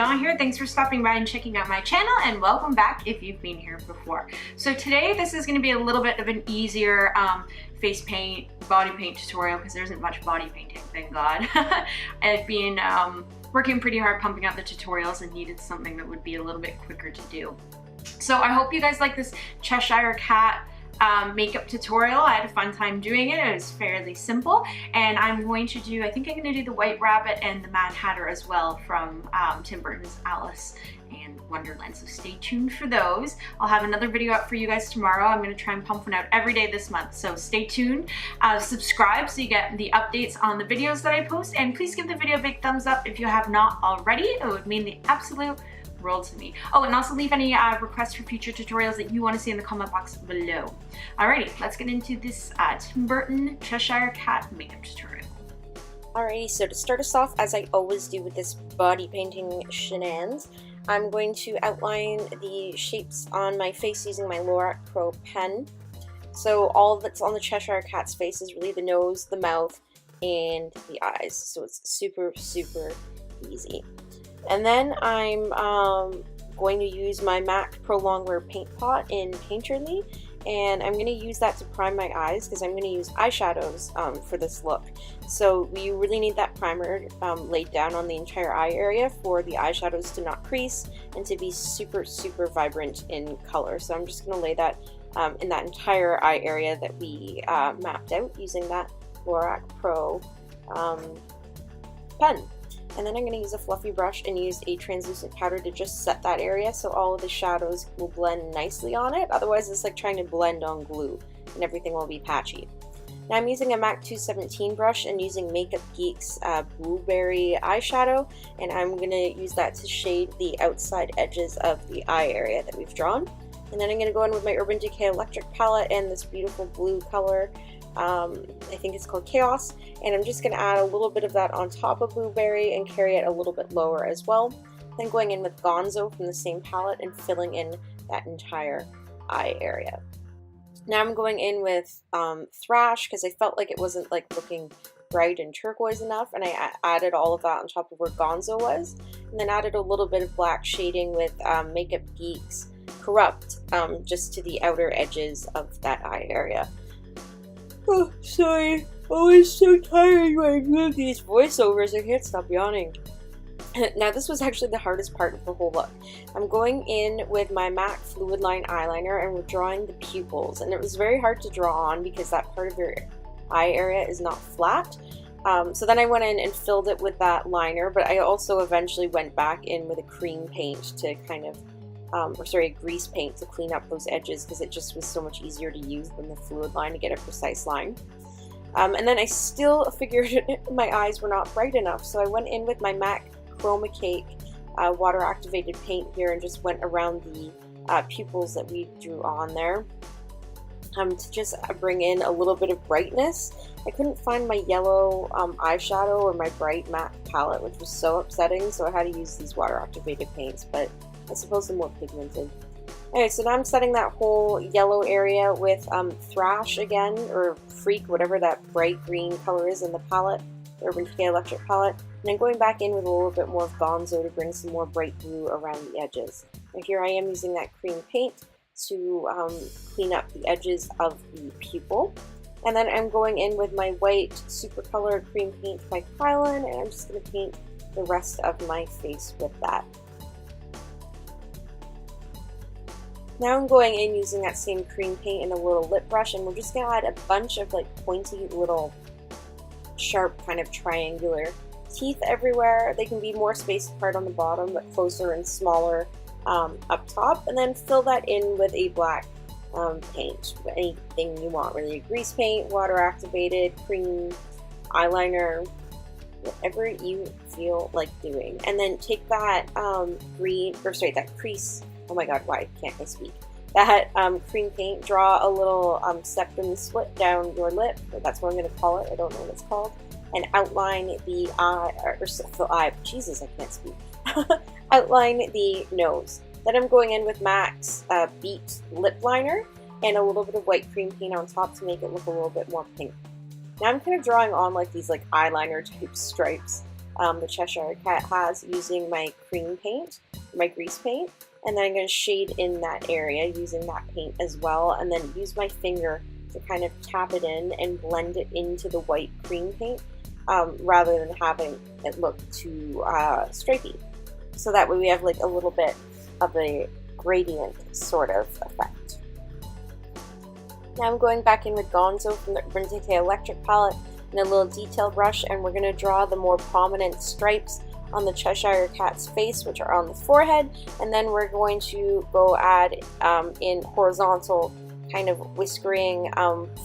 not here, thanks for stopping by and checking out my channel, and welcome back if you've been here before. So today this is going to be a little bit of an easier face paint, body paint tutorial because there isn't much body painting, thank God. I've been working pretty hard pumping out the tutorials and needed something that would be a little bit quicker to do. So I hope you guys like this Cheshire cat makeup tutorial. I had a fun time doing it. It was fairly simple, and I'm going to do, I think I'm going to do the White Rabbit and the Mad Hatter as well from Tim Burton's Alice and Wonderland, so stay tuned for those. I'll have another video up for you guys tomorrow. I'm going to try and pump one out every day this month, so stay tuned. Subscribe so you get the updates on the videos that I post, and please give the video a big thumbs up if you have not already. It would mean the absolute world to me. Oh, and also leave any requests for future tutorials that you want to see in the comment box below. Alrighty, let's get into this Tim Burton Cheshire Cat makeup tutorial. Alrighty, so to start us off, as I always do with this body painting shenanigans, I'm going to outline the shapes on my face using my Lorac Pro pen. So all that's on the Cheshire Cat's face is really the nose, the mouth, and the eyes. So it's super, super easy. And then I'm going to use my MAC Pro Longwear paint pot in Painterly, and I'm going to use that to prime my eyes because I'm going to use eyeshadows for this look. So you really need that primer laid down on the entire eye area for the eyeshadows to not crease and to be super, super vibrant in color. So I'm just going to lay that in that entire eye area that we mapped out using that Lorac Pro pen. And then I'm going to use a fluffy brush and use a translucent powder to just set that area so all of the shadows will blend nicely on it. Otherwise it's like trying to blend on glue and everything will be patchy. Now I'm using a MAC 217 brush and using Makeup Geek's Blueberry eyeshadow, and I'm going to use that to shade the outside edges of the eye area that we've drawn. And then I'm going to go in with my Urban Decay Electric palette and this beautiful blue color. I think it's called Chaos, and I'm just going to add a little bit of that on top of Blueberry and carry it a little bit lower as well. Then going in with Gonzo from the same palette and filling in that entire eye area. Now I'm going in with Thrash because I felt like it wasn't like looking bright and turquoise enough, and I added all of that on top of where Gonzo was, and then added a little bit of black shading with Makeup Geek's Corrupt just to the outer edges of that eye area. Oh, sorry. Oh, I'm so tired when I do these voiceovers. I can't stop yawning. Now, this was actually the hardest part of the whole look. I'm going in with my MAC Fluid Line eyeliner and we're drawing the pupils. And it was very hard to draw on because that part of your eye area is not flat. So then I went in and filled it with that liner, but I also eventually went back in with a cream paint to kind of a grease paint to clean up those edges because it just was so much easier to use than the fluid line to get a precise line. And then I still figured my eyes were not bright enough, so I went in with my MAC Chromacake water activated paint here and just went around the pupils that we drew on there to just bring in a little bit of brightness. I couldn't find my yellow eyeshadow or my bright MAC palette, which was so upsetting, so I had to use these water activated paints, but I suppose they're more pigmented. Anyway, so now I'm setting that whole yellow area with Thrash again, or Freak, whatever that bright green color is in the palette, the Urban Decay Electric palette, and then going back in with a little bit more of Gonzo to bring some more bright blue around the edges. And here I am using that cream paint to clean up the edges of the pupil. And then I'm going in with my white Supracolour cream paint by Kryolan, and I'm just going to paint the rest of my face with that. Now I'm going in using that same cream paint and a little lip brush, and we're just going to add a bunch of like pointy little sharp kind of triangular teeth everywhere. They can be more spaced apart on the bottom but closer and smaller up top, and then fill that in with a black paint. Anything you want really, grease paint, water activated, cream, eyeliner, whatever you feel like doing. And then take that that crease. Oh my god, why can't I speak? That cream paint, draw a little septum slit down your lip, that's what I'm going to call it, I don't know what it's called, and outline the eye, Jesus, I can't speak, outline the nose. Then I'm going in with MAC's Beat Lip Liner and a little bit of white cream paint on top to make it look a little bit more pink. Now I'm kind of drawing on like these like eyeliner type stripes the Cheshire Cat has using my cream paint, my grease paint, and then I'm going to shade in that area using that paint as well, and then use my finger to kind of tap it in and blend it into the white cream paint rather than having it look too stripey. So that way we have like a little bit of a gradient sort of effect. Now I'm going back in with Gonzo from the Decay electric palette and a little detail brush, and we're going to draw the more prominent stripes on the Cheshire Cat's face, which are on the forehead, and then we're going to go add in horizontal kind of whiskering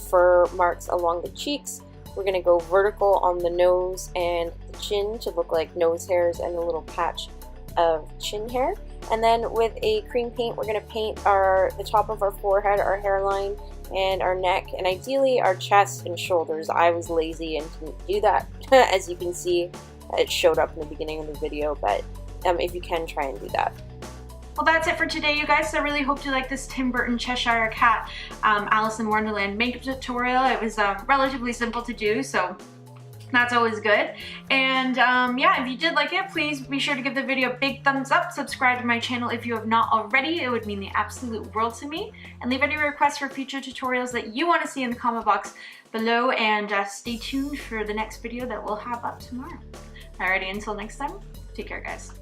fur marks along the cheeks. We're going to go vertical on the nose and the chin to look like nose hairs and a little patch of chin hair. And then with a cream paint, we're going to paint the top of our forehead, our hairline, and our neck, and ideally our chest and shoulders. I was lazy and didn't do that. As you can see, it showed up in the beginning of the video, but if you can, try and do that. Well, that's it for today, you guys. So I really hope you like this Tim Burton Cheshire Cat Alice in Wonderland makeup tutorial. It was relatively simple to do, so that's always good. And yeah, if you did like it, please be sure to give the video a big thumbs up, subscribe to my channel if you have not already. It would mean the absolute world to me. And leave any requests for future tutorials that you want to see in the comment box below, and stay tuned for the next video that we'll have up tomorrow. Alrighty, until next time, take care, guys.